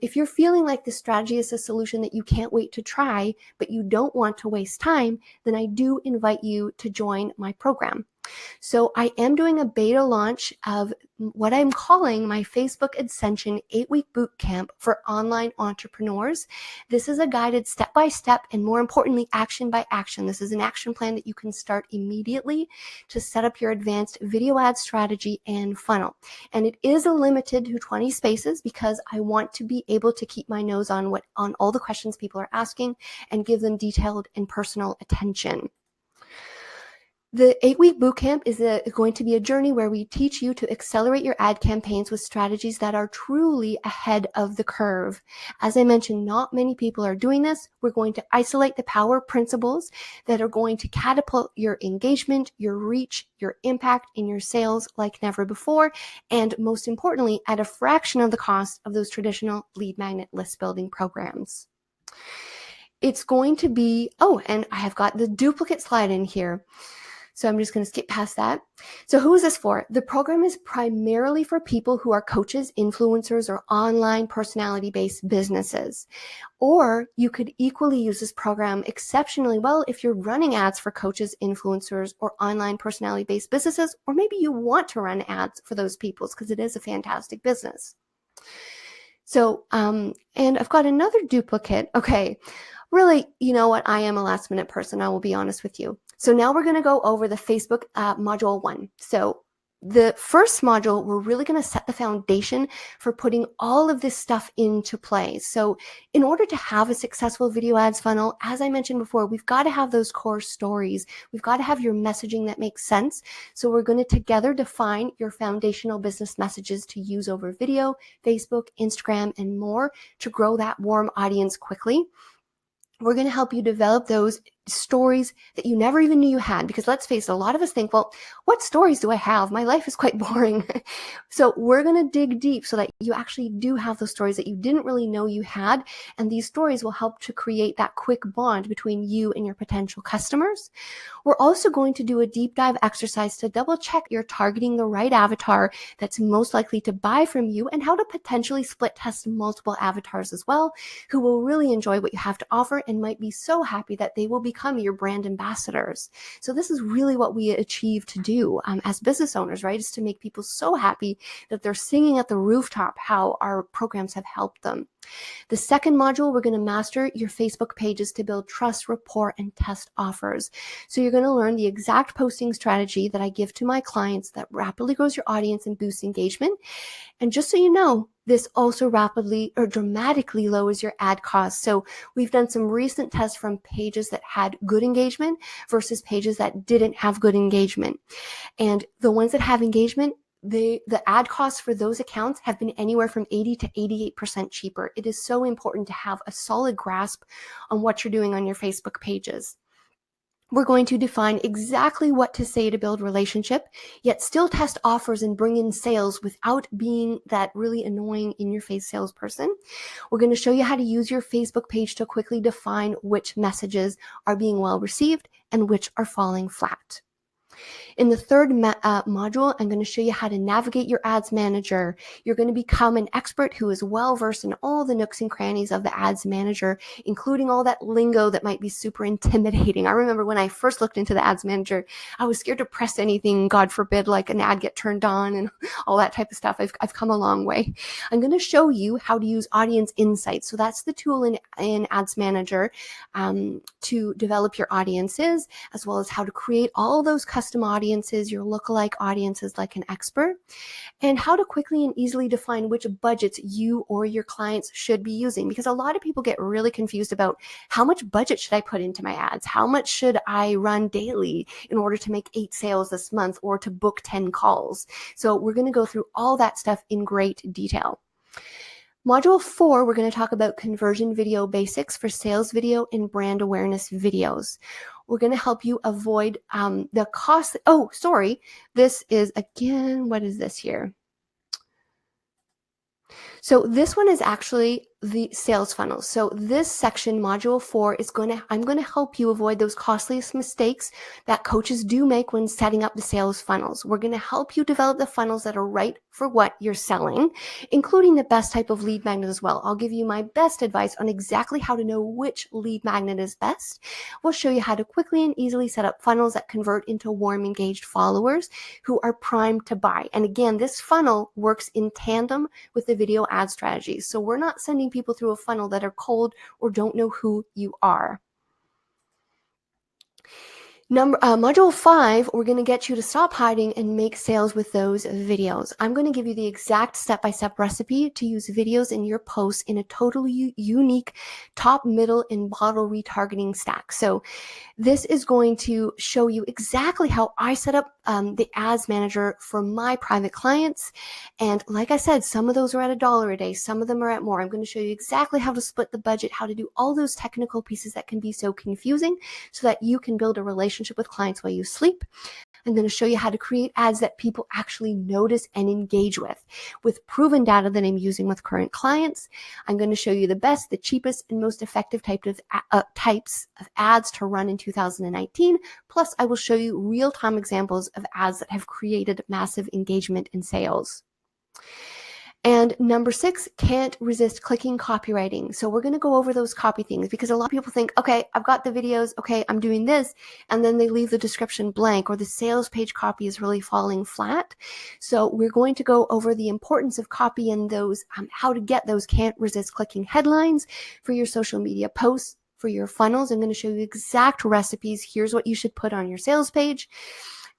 If you're feeling like this strategy is a solution that you can't wait to try, but you don't want to waste time, then I do invite you to join my program. So I am doing a beta launch of what I'm calling my Facebook ADscension 8-week bootcamp for online entrepreneurs. This is a guided step-by-step and, more importantly, action by action. This is an action plan that you can start immediately to set up your advanced video ad strategy and funnel. And it is limited to 20 spaces because I want to be able to keep my nose on all the questions people are asking and give them detailed and personal attention. The 8-week bootcamp is going to be a journey where we teach you to accelerate your ad campaigns with strategies that are truly ahead of the curve. As I mentioned, not many people are doing this. We're going to isolate the power principles that are going to catapult your engagement, your reach, your impact, and your sales like never before. And most importantly, at a fraction of the cost of those traditional lead magnet list building programs. It's going to be, and I have got the duplicate slide in here. So I'm just going to skip past that. So who is this for? The program is primarily for people who are coaches, influencers, or online personality-based businesses. Or you could equally use this program exceptionally well if you're running ads for coaches, influencers, or online personality-based businesses, or maybe you want to run ads for those people because it is a fantastic business. So, and I've got another duplicate. Okay, really, you know what? I am a last minute person. I will be honest with you. So now we're going to go over the Facebook module 1. So the first module, we're really going to set the foundation for putting all of this stuff into play. So in order to have a successful video ads funnel, as I mentioned before, we've got to have those core stories. We've got to have your messaging that makes sense. So we're going to together define your foundational business messages to use over video, Facebook, Instagram, and more to grow that warm audience quickly. We're going to help you develop those stories that you never even knew you had, because let's face it, a lot of us think, well, what stories do I have? My life is quite boring. So we're going to dig deep so that you actually do have those stories that you didn't really know you had. And these stories will help to create that quick bond between you and your potential customers. We're also going to do a deep dive exercise to double check you're targeting the right avatar that's most likely to buy from you, and how to potentially split test multiple avatars as well, who will really enjoy what you have to offer and might be so happy that they will become your brand ambassadors. So this is really what we achieve to do as business owners, right? Is to make people so happy that they're singing at the rooftop how our programs have helped them. The second module, we're going to master your Facebook pages to build trust, rapport, and test offers. So you're going to learn the exact posting strategy that I give to my clients that rapidly grows your audience and boosts engagement. And just so you know, this also rapidly or dramatically lowers your ad costs. So we've done some recent tests from pages that had good engagement versus pages that didn't have good engagement. And the ones that have engagement, the ad costs for those accounts have been anywhere from 80 to 88% cheaper. It is so important to have a solid grasp on what you're doing on your Facebook pages. We're going to define exactly what to say to build relationship, yet still test offers and bring in sales without being that really annoying in-your-face salesperson. We're going to show you how to use your Facebook page to quickly define which messages are being well received and which are falling flat. In the third module, I'm going to show you how to navigate your ads manager. You're going to become an expert who is well versed in all the nooks and crannies of the ads manager, including all that lingo that might be super intimidating. I remember when I first looked into the ads manager, I was scared to press anything, God forbid, like an ad get turned on and all that type of stuff. I've come a long way. I'm going to show you how to use audience insights. So that's the tool in ads manager to develop your audiences, as well as how to create all those custom audiences, your lookalike audiences like an expert, and how to quickly and easily define which budgets you or your clients should be using. Because a lot of people get really confused about how much budget should I put into my ads? How much should I run daily in order to make 8 sales this month or to book 10 calls? So we're going to go through all that stuff in great detail. Module 4, we're going to talk about conversion video basics for sales video and brand awareness videos. We're going to help you avoid the cost. Oh, sorry. This is, again, what is this here? So this one is actually the sales funnel. So this section, module 4, I'm going to help you avoid those costliest mistakes that coaches do make when setting up the sales funnels. We're going to help you develop the funnels that are right for what you're selling, including the best type of lead magnet as well. I'll give you my best advice on exactly how to know which lead magnet is best. We'll show you how to quickly and easily set up funnels that convert into warm, engaged followers who are primed to buy. And again, this funnel works in tandem with the video ad strategies. So we're not sending people through a funnel that are cold or don't know who you are. Module 5, we're going to get you to stop hiding and make sales with those videos. I'm going to give you the exact step-by-step recipe to use videos in your posts in a totally unique top, middle, and bottom retargeting stack. So this is going to show you exactly how I set up the ads manager for my private clients. And like I said, some of those are at $1 a day. Some of them are at more. I'm going to show you exactly how to split the budget, how to do all those technical pieces that can be so confusing so that you can build a relationship with clients while you sleep. I'm going to show you how to create ads that people actually notice and engage with proven data that I'm using with current clients. I'm going to show you the best, the cheapest, and most effective types of ads to run in 2019. Plus, I will show you real-time examples of ads that have created massive engagement and sales. And number 6, can't resist clicking copywriting. So we're going to go over those copy things because a lot of people think, okay, I've got the videos. Okay, I'm doing this. And then they leave the description blank or the sales page copy is really falling flat. So we're going to go over the importance of copy and those, how to get those can't resist clicking headlines for your social media posts, for your funnels. I'm going to show you exact recipes. Here's what you should put on your sales page,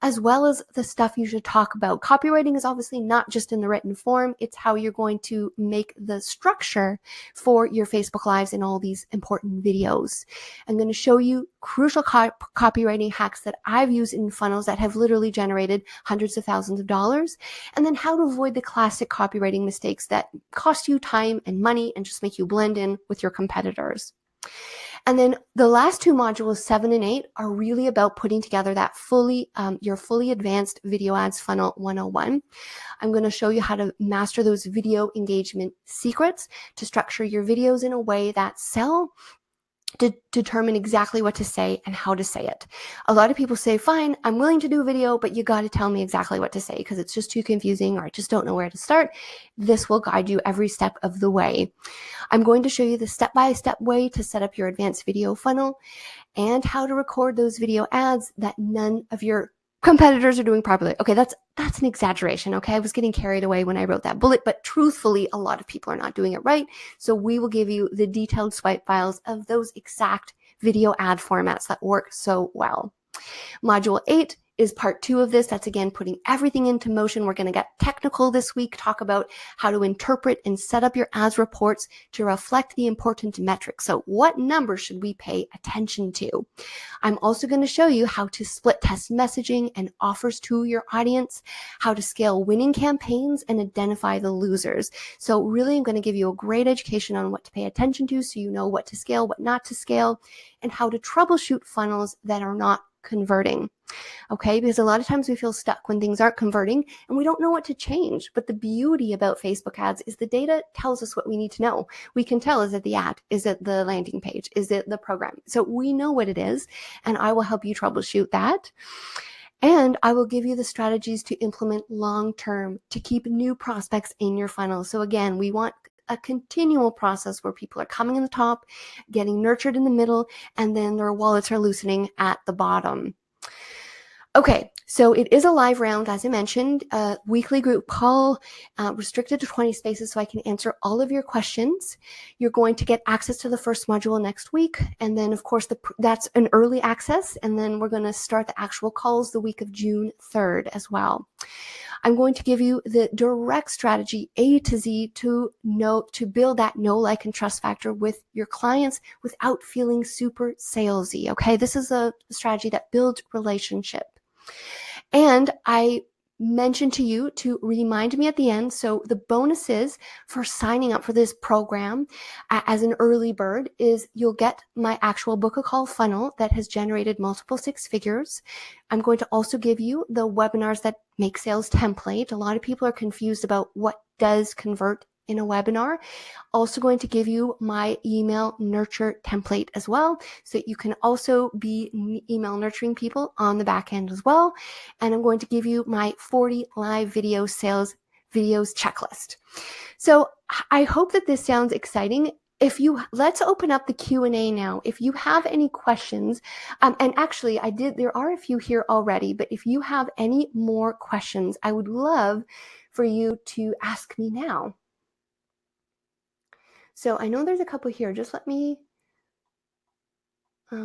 as well as the stuff you should talk about. Copywriting is obviously not just in the written form, it's how you're going to make the structure for your Facebook Lives and all these important videos. I'm going to show you crucial copywriting hacks that I've used in funnels that have literally generated hundreds of thousands of dollars, and then how to avoid the classic copywriting mistakes that cost you time and money and just make you blend in with your competitors. And then the last two modules, 7 and 8, are really about putting together that your fully advanced video ads funnel 101. I'm going to show you how to master those video engagement secrets to structure your videos in a way that sell, to determine exactly what to say and how to say it. A lot of people say, fine, I'm willing to do a video, but you got to tell me exactly what to say because it's just too confusing or I just don't know where to start. This will guide you every step of the way. I'm going to show you the step-by-step way to set up your advanced video funnel and how to record those video ads that none of your competitors are doing properly. Okay, that's an exaggeration, okay? I was getting carried away when I wrote that bullet, but truthfully, a lot of people are not doing it right. So we will give you the detailed swipe files of those exact video ad formats that work so well. Module 8 is part 2 of this. That's again putting everything into motion. We're going to get technical this week, talk about how to interpret and set up your ads reports to reflect the important metrics. So what numbers should we pay attention to? I'm also going to show you how to split test messaging and offers to your audience, how to scale winning campaigns and identify the losers. So really, I'm going to give you a great education on what to pay attention to so you know what to scale, what not to scale, and how to troubleshoot funnels that are not converting. Okay, because a lot of times we feel stuck when things aren't converting and we don't know what to change. But the beauty about Facebook ads is the data tells us what we need to know. We can tell, is it the ad? Is it the landing page? Is it the program? So we know what it is, and I will help you troubleshoot that. And I will give you the strategies to implement long-term to keep new prospects in your funnel. So again, we want a continual process where people are coming in the top, getting nurtured in the middle, and then their wallets are loosening at the bottom. Okay, so it is a live round, as I mentioned, a weekly group call, restricted to 20 spaces so I can answer all of your questions. You're going to get access to the first module next week. And then, of course, that's an early access. And then we're going to start the actual calls the week of June 3rd as well. I'm going to give you the direct strategy A to Z to build that know, like, and trust factor with your clients without feeling super salesy. Okay, this is a strategy that builds relationship. And I mentioned to you to remind me at the end. So the bonuses for signing up for this program as an early bird is you'll get my actual book a call funnel that has generated multiple 6 figures. I'm going to also give you the webinars that make sales template. A lot of people are confused about what does convert in a webinar. Also going to give you my email nurture template as well, so that you can also be email nurturing people on the back end as well. And I'm going to give you my 40 live video sales videos checklist. So I hope that this sounds exciting. Let's open up the Q&A now. If you have any questions, and actually there are a few here already, but if you have any more questions, I would love for you to ask me now. So I know there's a couple here. Just let me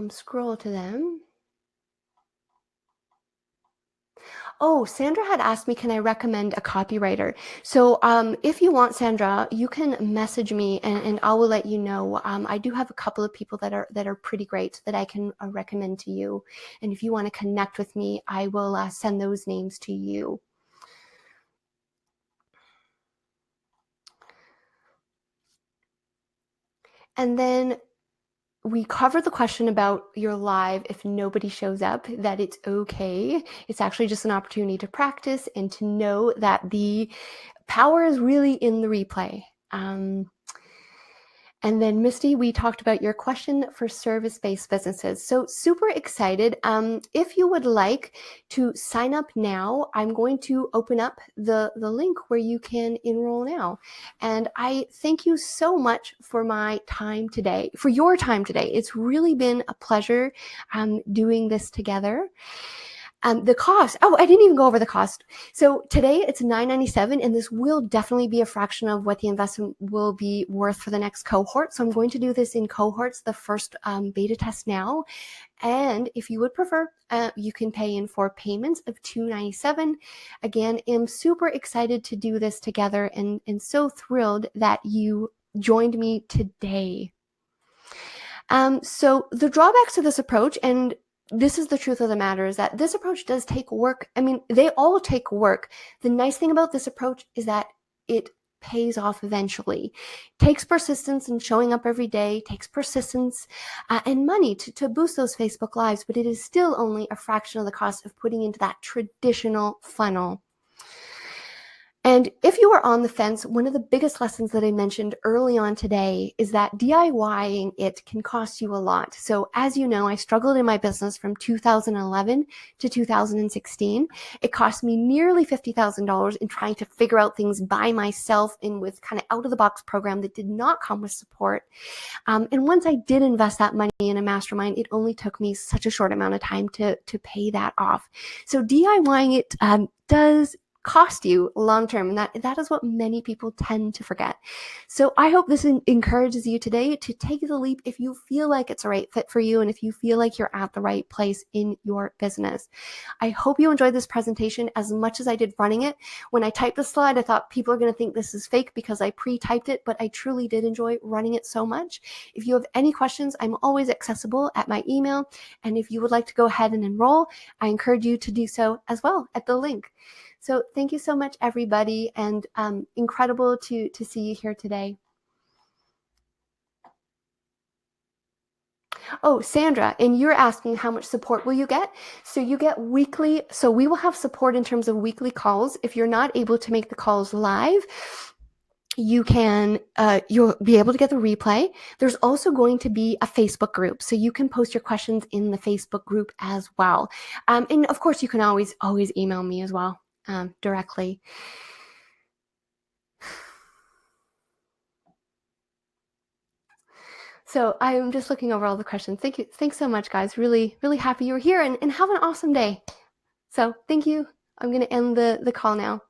scroll to them. Oh, Sandra had asked me, can I recommend a copywriter? So if you want, Sandra, you can message me and I will let you know. I do have a couple of people that are pretty great that I can recommend to you. And if you want to connect with me, I will send those names to you. And then we covered the question about your live if nobody shows up, that it's okay. It's actually just an opportunity to practice and to know that the power is really in the replay. And then Misty, we talked about your question for service-based businesses. So super excited. If you would like to sign up now, I'm going to open up the link where you can enroll now. And I thank you so much for my time today, for your time today. It's really been a pleasure doing this together. The cost, oh, I didn't even go over the cost. So today it's $9.97, and this will definitely be a fraction of what the investment will be worth for the next cohort. So I'm going to do this in cohorts, the first beta test now. And if you would prefer, you can pay in 4 payments of $297. Again, I'm super excited to do this together and so thrilled that you joined me today. So the drawbacks to this approach, and this is the truth of the matter, is that this approach does take work. I mean, they all take work. The nice thing about this approach is that it pays off eventually. It takes persistence and showing up every day, takes persistence and money to boost those Facebook Lives, but it is still only a fraction of the cost of putting into that traditional funnel. And if you are on the fence, one of the biggest lessons that I mentioned early on today is that DIYing it can cost you a lot. So as you know, I struggled in my business from 2011 to 2016. It cost me nearly $50,000 in trying to figure out things by myself and with kind of out-of-the-box program that did not come with support. And once I did invest that money in a mastermind, it only took me such a short amount of time to pay that off. So DIYing it does cost you long term, and that is what many people tend to forget. So I hope this encourages you today to take the leap if you feel like it's a right fit for you and if you feel like you're at the right place in your business. I hope you enjoyed this presentation as much as I did running it. When I typed the slide, I thought people are going to think this is fake because I pre-typed it, but I truly did enjoy running it so much. If you have any questions, I'm always accessible at my email, and if you would like to go ahead and enroll, I encourage you to do so as well at the link. So thank you so much, everybody, and incredible to see you here today. Oh, Sandra, and you're asking how much support will you get? So you get weekly, so we will have support in terms of weekly calls. If you're not able to make the calls live, you can, you'll be able to get the replay. There's also going to be a Facebook group, so you can post your questions in the Facebook group as well. And of course, you can always email me as well. Directly. So I'm just looking over all the questions. Thank you. Thanks so much, guys. Really, really happy you were here, and have an awesome day. So thank you. I'm going to end the call now.